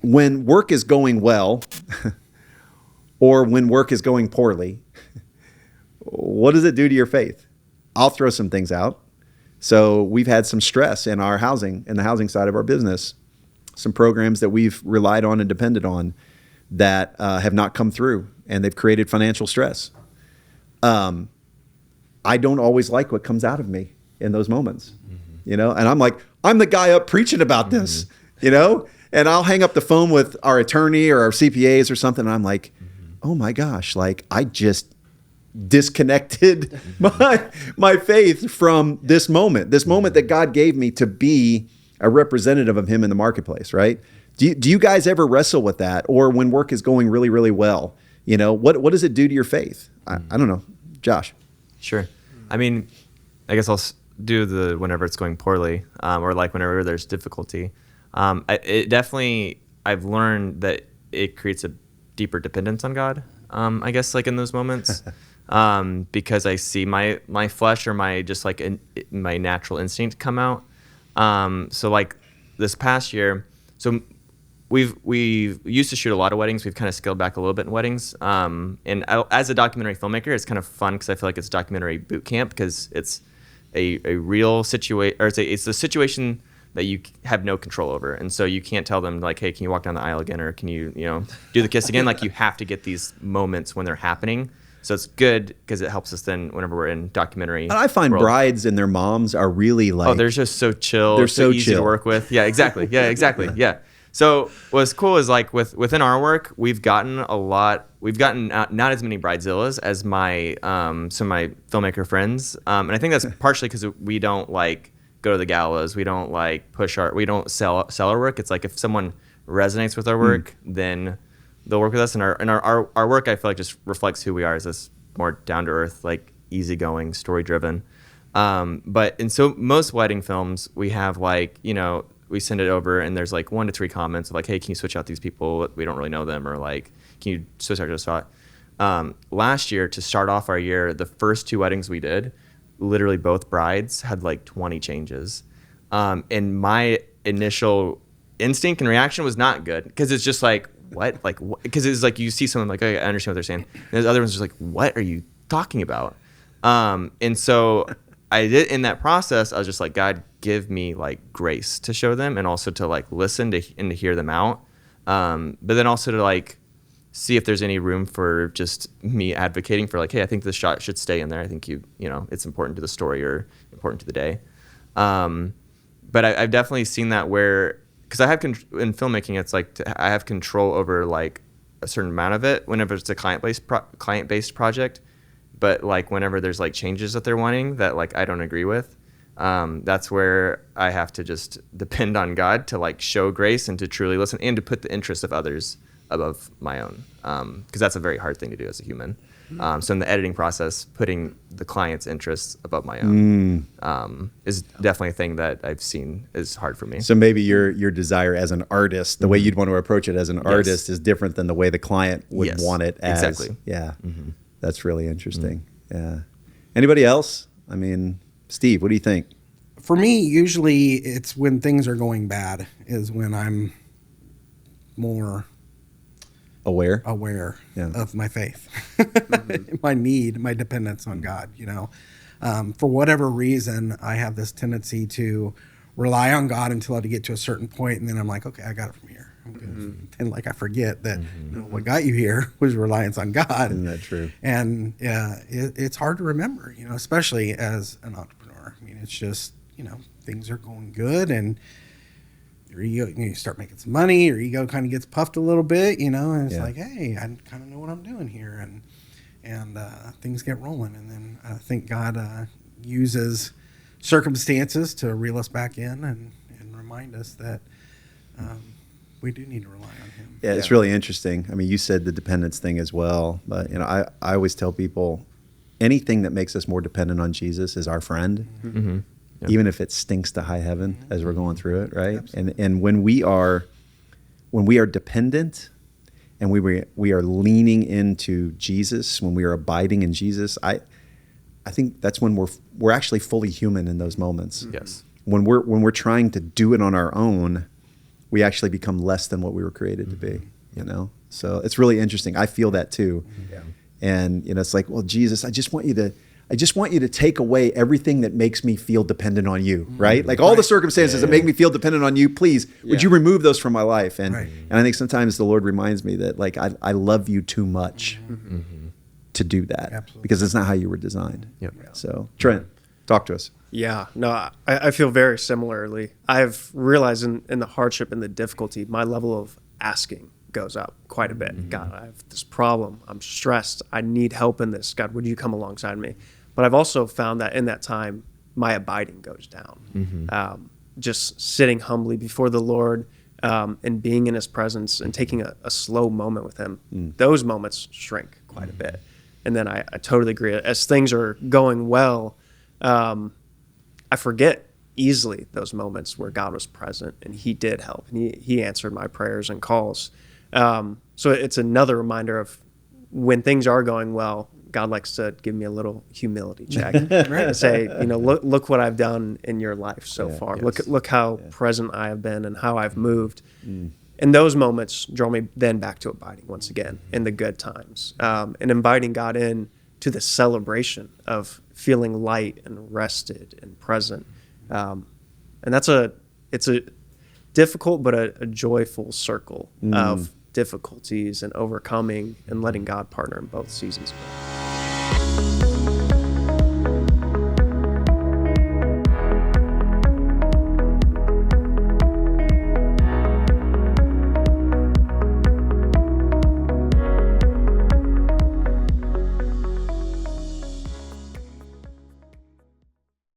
when work is going well or when work is going poorly, what does it do to your faith? I'll throw some things out. So we've had some stress in our housing, in the housing side of our business, some programs that we've relied on and depended on that have not come through, and they've created financial stress. I don't always like what comes out of me in those moments, you know, and I'm like, I'm the guy up preaching about this, you know, and I'll hang up the phone with our attorney or our CPAs or something. And I'm like, oh my gosh, like I just disconnected my faith from this moment that God gave me to be a representative of him in the marketplace, right? Do you guys ever wrestle with that? Or when work is going really, really well, you know, what does it do to your faith? I don't know. Josh. Sure. I mean, I guess I'll do the whenever it's going poorly, or like whenever there's difficulty. It definitely, I've learned that it creates a deeper dependence on God, I guess, like in those moments, because I see my flesh or my just like my natural instinct come out. So like this past year, so we used to shoot a lot of weddings. We've kind of scaled back a little bit in weddings. And as a documentary filmmaker, it's kind of fun because I feel like it's documentary boot camp because it's a real situation, or it's a situation that you have no control over. And so you can't tell them like, hey, can you walk down the aisle again? Or can you do the kiss again? Like you have to get these moments when they're happening. So it's good because it helps us then whenever we're in documentary. And I find brides and their moms are really like, they're just so chill. They're so easy chill to work with. Yeah, exactly. Yeah, exactly. Yeah. So what's cool is like within our work, we've gotten not as many bridezillas as my some of my filmmaker friends, and I think that's partially because we don't like go to the galas, we don't like we don't sell our work. It's like if someone resonates with our work, then they'll work with us, and our work I feel like just reflects who we are as this more down to earth, like easygoing, story driven. But in so most wedding films, we have like we send it over and there's like 1 to 3 comments of like, hey, can you switch out these people? We don't really know them. Or like, can you switch out this shot? Last year, to start off our year, the first 2 weddings we did, literally both brides had like 20 changes. And my initial instinct and reaction was not good because it's just like, what? Like, because it's like you see someone like, okay, I understand what they're saying. And there's other ones just like, what are you talking about? And so I did in that process, I was just like, God, give me like grace to show them and also to like listen and to hear them out. But then also to like see if there's any room for just me advocating for like, hey, I think this shot should stay in there. I think it's important to the story or important to the day. But I've definitely seen that where, because I have in filmmaking, it's like I have control over like a certain amount of it whenever it's a client-based project. But like whenever there's like changes that they're wanting that like I don't agree with, that's where I have to just depend on God to like show grace and to truly listen and to put the interests of others above my own, because that's a very hard thing to do as a human. So in the editing process, putting the client's interests above my own is definitely a thing that I've seen is hard for me. So maybe your desire as an artist, the way you'd want to approach it as an artist is different than the way the client would want it as. Exactly. Yeah. That's really interesting. Yeah. Anybody else? I mean, Steve, what do you think? For me, usually it's when things are going bad is when I'm more aware of my faith, my need, my dependence on God. For whatever reason, I have this tendency to rely on God until I get to a certain point, and then I'm like, okay, I got it from here. I'm good. And like I forget that what got you here was reliance on God. Isn't that true? And it's hard to remember, especially as an entrepreneur. I mean, it's just things are going good, and your ego, you start making some money, your ego kind of gets puffed a little bit, and it's like, hey, I kind of know what I'm doing here, and things get rolling, and then I think God uses circumstances to reel us back in and remind us that we do need to rely on Him. Yeah, it's really interesting. I mean, you said the dependence thing as well, but I always tell people anything that makes us more dependent on Jesus is our friend. Yep. Even if it stinks to high heaven as we're going through it, right? Absolutely. And when we are dependent and we are leaning into Jesus, when we are abiding in Jesus, I think that's when we're actually fully human in those moments. Yes. When we're trying to do it on our own, we actually become less than what we were created to be, you know? So it's really interesting. I feel that too. Yeah. And, you know, it's like, well, Jesus, I just want you to take away everything that makes me feel dependent on you, right? Like all the circumstances that make me feel dependent on you, please, would you remove those from my life? And and I think sometimes the Lord reminds me that, like, I love you too much to do that. Absolutely. Because it's not how you were designed. Yep. So, Trent, talk to us. Yeah, no, I feel very similarly. I've realized in the hardship and the difficulty, my level of asking goes up quite a bit. God, I have this problem. I'm stressed. I need help in this. God, would you come alongside me? But I've also found that in that time, my abiding goes down. Just sitting humbly before the Lord and being in his presence and taking a slow moment with him, those moments shrink quite a bit. And then I totally agree. As things are going well, I forget easily those moments where God was present and he did help and he answered my prayers and calls. So it's another reminder of when things are going well, God likes to give me a little humility check and say, you know, look what I've done in your life so far. Yes. Look how present I have been and how I've moved. And those moments draw me then back to abiding once again in the good times, and inviting God in to the celebration of feeling light and rested and present. And it's a difficult but a joyful circle of difficulties and overcoming and letting God partner in both seasons of it.